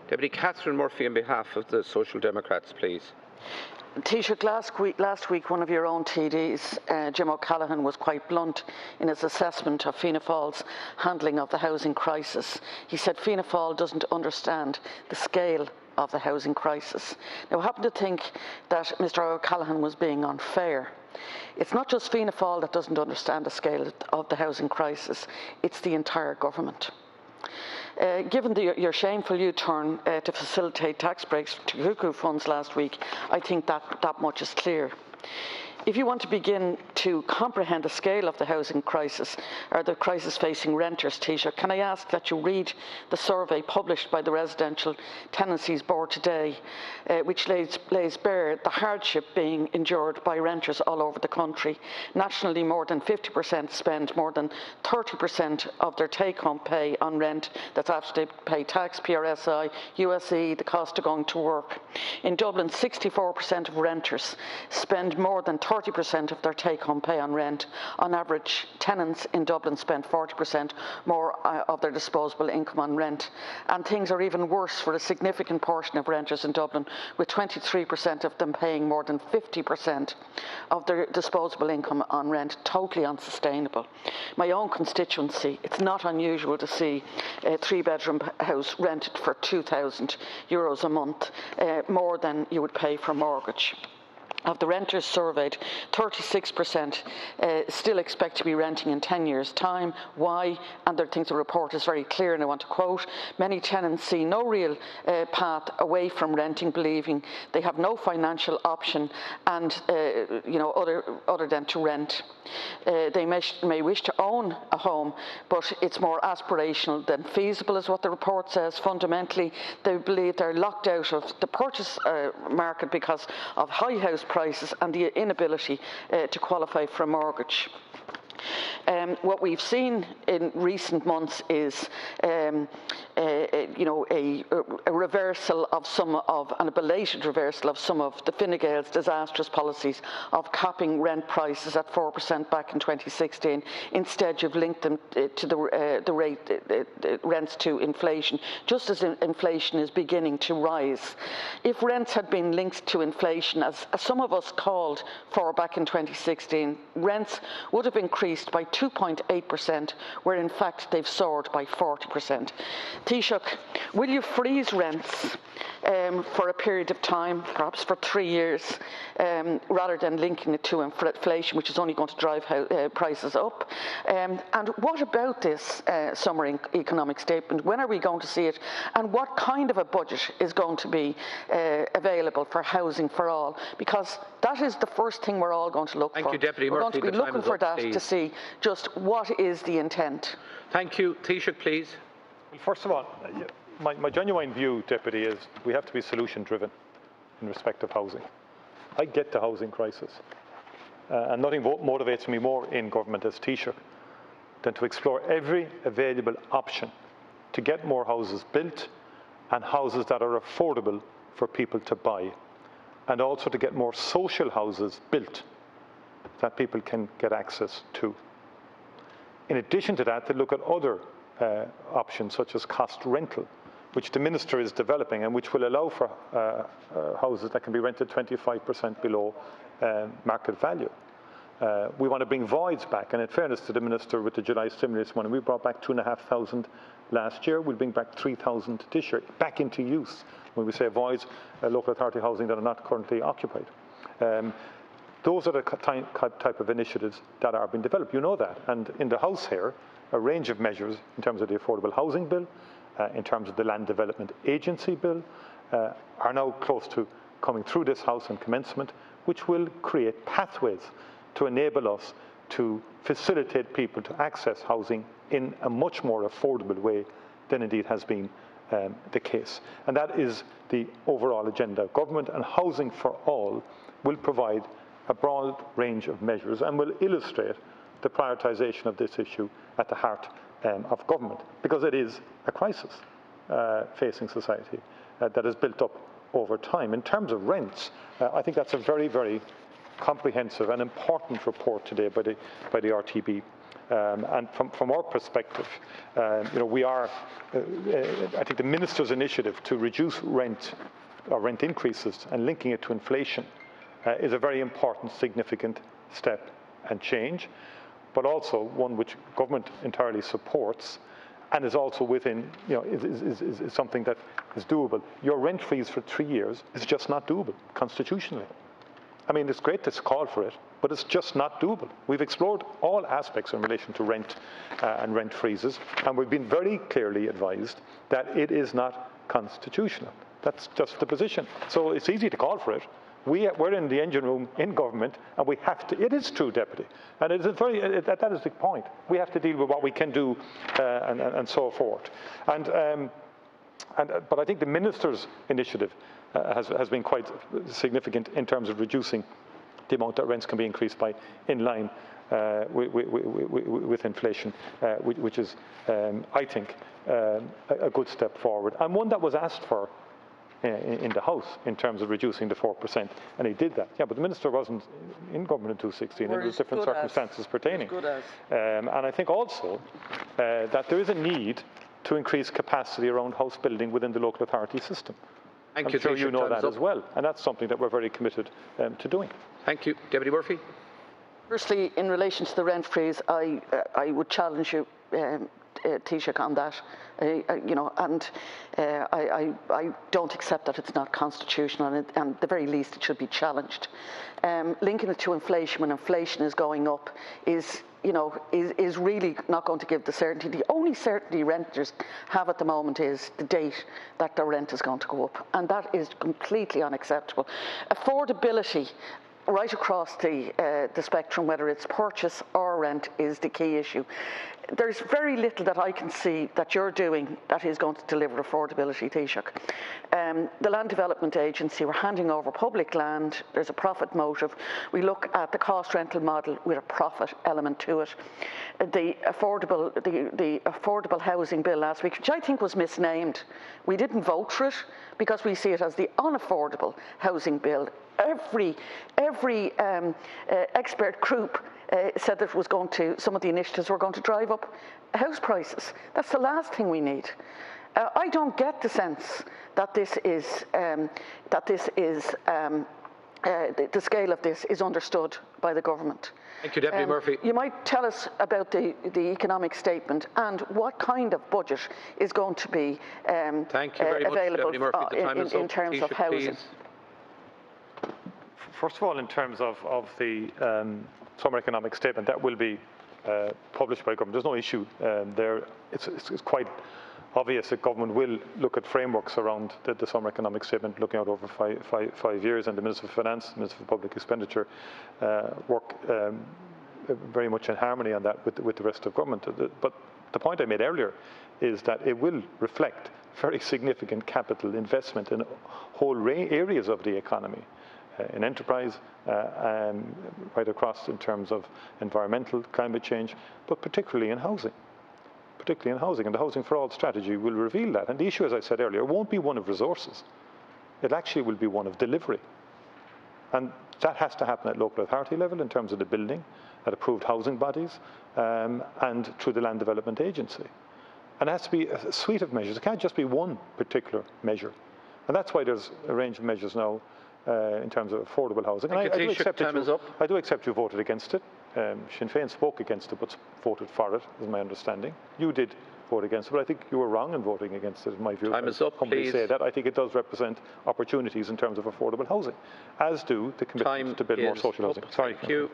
Deputy Catherine Murphy on behalf of the Social Democrats, please. Taoiseach, last week one of your own TDs, Jim O'Callaghan, was quite blunt in his assessment of Fianna Fáil's handling of the housing crisis. He said Fianna Fáil doesn't understand the scale of the housing crisis. Now, I happen to think that Mr O'Callaghan was being unfair. It's not just Fianna Fáil that doesn't understand the scale of the housing crisis, it's the entire government. Given your shameful U-turn to facilitate tax breaks to cuckoo funds last week, I think that much is clear. If you want to begin to comprehend the scale of the housing crisis or the crisis facing renters, Taoiseach, can I ask that you read the survey published by the Residential Tenancies Board today, which lays bare the hardship being endured by renters all over the country. Nationally, more than 50% spend more than 30% of their take-home pay on rent. That's after they pay tax, PRSI, USE, the cost of going to work. In Dublin, 64% of renters spend more than 30% of their take-home pay on rent. On average, tenants in Dublin spend 40% more of their disposable income on rent. And things are even worse for a significant portion of renters in Dublin, with 23% of them paying more than 50% of their disposable income on rent. Totally unsustainable. My own constituency, it's not unusual to see a 3-bedroom house rented for €2,000 a month, more than you would pay for a mortgage. Of the renters surveyed, 36% still expect to be renting in 10 years' time. Why? And I think the report is very clear, and I want to quote: many tenants see no real path away from renting, believing they have no financial option and other than to rent. They may wish to own a home, but it's more aspirational than feasible, is what the report says. Fundamentally, they believe they're locked out of the purchase market because of high house prices and the inability to qualify for a mortgage. What we've seen in recent months is a reversal of and a belated reversal of some of the Fine Gael's disastrous policies of capping rent prices at 4% back in 2016. Instead, you've linked them to the rate rents to inflation, just as inflation is beginning to rise. If rents had been linked to inflation, as some of us called for back in 2016, rents would have increased by 2.8%, where in fact they've soared by 40%. Taoiseach, will you freeze rents for a period of time, perhaps for 3 years, rather than linking it to inflation, which is only going to drive prices up? And what about this summer economic statement? When are we going to see it? And what kind of a budget is going to be available for housing for all? Because that is the first thing we're all going to look for. Thank you, Deputy We're Murphy. going to be looking for that to see just what is the intent. Thank you. Taoiseach, please. Well, first of all, my genuine view, Deputy, is we have to be solution-driven in respect of housing. I get the housing crisis, and nothing motivates me more in government as Taoiseach than to explore every available option to get more houses built and houses that are affordable for people to buy, and also to get more social houses built that people can get access to. In addition to that, to look at other options such as cost rental, which the Minister is developing and which will allow for houses that can be rented 25% below market value. We want to bring voids back, and in fairness to the Minister, with the July stimulus money, we brought back 2,500 last year. We'll bring back 3,000 this year, back into use. When we say voids, local authority housing that are not currently occupied. Those are the type of initiatives that are being developed. You know that. And in the House here, a range of measures in terms of the Affordable Housing Bill, in terms of the Land Development Agency Bill, are now close to coming through this House and commencement, which will create pathways to enable us to facilitate people to access housing in a much more affordable way than indeed has been the case. And that is the overall agenda of government, and Housing for All will provide a broad range of measures and will illustrate the prioritisation of this issue at the heart of government, because it is a crisis facing society that has built up over time. In terms of rents, I think that's a very, very comprehensive and important report today by the RTB. And from our perspective, we are, I think the Minister's initiative to reduce rent or rent increases and linking it to inflation is a very important, significant step and change, but also one which government entirely supports and is also within, is something that is doable. Your rent freeze for 3 years is just not doable constitutionally. I mean, it's great to call for it, but it's just not doable. We've explored all aspects in relation to rent and rent freezes, and we've been very clearly advised that it is not constitutional. That's just the position. So it's easy to call for it. We're in the engine room in government, and we have to. It is true, Deputy, and it is that is the point. We have to deal with what we can do, and so forth. But I think the Minister's initiative has been quite significant in terms of reducing the amount that rents can be increased by in line with inflation, which is, I think, a good step forward, and one that was asked for in the House in terms of reducing the 4%, and he did that. Yeah, but the Minister wasn't in government in 2016, and there was different circumstances pertaining. And I think also that there is a need to increase capacity around house building within the local authority system. Thank I'm you. sure you know that as well, and that's something that we're very committed to doing. Thank you. Deputy Murphy. Firstly, in relation to the rent freeze, I would challenge you, Taoiseach, on that. I don't accept that it's not constitutional, and at the very least it should be challenged. Linking it to inflation when inflation is going up is really not going to give the certainty. The only certainty renters have at the moment is the date that their rent is going to go up, and that is completely unacceptable. Affordability right across the spectrum, whether it's purchase or rent, is the key issue. There's very little that I can see that you're doing that is going to deliver affordability, Taoiseach. The Land Development Agency, we're handing over public land, there's a profit motive. We look at the cost rental model with a profit element to it. The affordable housing bill last week, which I think was misnamed, we didn't vote for it because we see it as the unaffordable housing bill. Every expert group said that some of the initiatives were going to drive up house prices. That's the last thing we need. I don't get the sense that the scale of this is understood by the government. Thank you, Deputy Murphy. You might tell us about the economic statement and what kind of budget is going to be Thank you very much, available Deputy Murphy. The time is up. in terms of Taoiseach, housing. please. First of all, in terms of the summer economic statement, that will be published by government. There's no issue there. It's quite obvious that government will look at frameworks around the summer economic statement, looking out over five years, and the Minister of Finance, the Minister for Public Expenditure work very much in harmony on that with the rest of government. But the point I made earlier is that it will reflect very significant capital investment in whole areas of the economy. In enterprise, right across in terms of environmental, climate change, but particularly in housing. And the Housing for All strategy will reveal that. And the issue, as I said earlier, won't be one of resources. It actually will be one of delivery. And that has to happen at local authority level in terms of the building, at approved housing bodies, and through the Land Development Agency. And it has to be a suite of measures. It can't just be one particular measure. And that's why there's a range of measures now in terms of affordable housing. And I do accept you voted against it. Sinn Féin spoke against it, but voted for it, is my understanding. You did vote against it, but I think you were wrong in voting against it, in my view. Time is up, please. Say that. I think it does represent opportunities in terms of affordable housing, as do the commitment to build more social housing. Thank you.